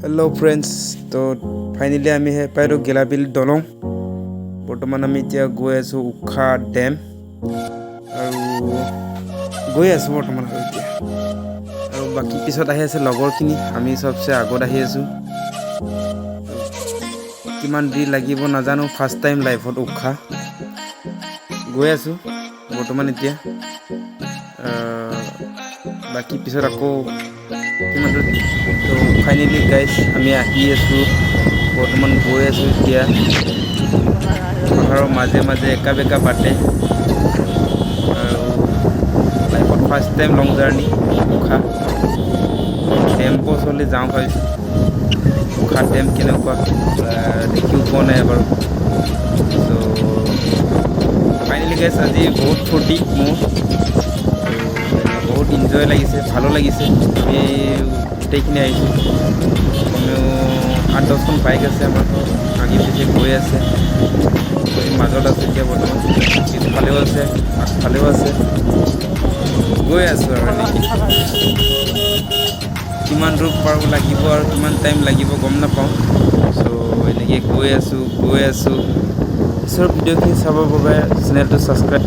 hello friends तो finally आमी हे pyro गेलाबिल दलং बर्तमान आमी इतिया गय आसो उखा डैम आरो गय आसो बर्तमान आरो इतिया आरो बाकी पिছত आहि आसे लगरखिनि आमी सबसे आगत आहि आसो किमान देरि लागिब नाजानो फार्स्ट टाइम लाइफत उखा गय आसो बर्तमान इतिया बाकी पिছত आको किमान तो फाइनली गाइस आमी आहि आसो बर्तमान गय आसो इतिया पाहाৰৰ মাজে মাজে एका बेका बाटे लाइफत फार्स्ट टाइम लंग जार्नी उखा टेम्पो चली जाऊँ भाविছোঁ उखा डैम केनेকুৱা देखिও পোৱা নাই বাৰু सो फाइनली गाइस আজি बहुत फूर्ति মোৰ बहुत एन्जय লাগিছে ভালো লাগিছে আমি গোটেইখিনি আহিছোঁ কমেও 8-10খন বাইক আছে আমাৰ আগে পিছে গৈ আছে মাজত আছে এতিয়া বৰ্তমান পিছফালেও আছে আগফালেও আছে গৈ আছোঁ আৰু কিমান দূৰ পাৰ লাগিব আৰু কিমান টাইম লাগিব গম নাপাওঁ সো এনেকৈ গৈ আছোঁ পিছৰ ভিডিঅ'খিনি চাবৰ বাবে চেনেলটো ছাবস্ক্ৰাইব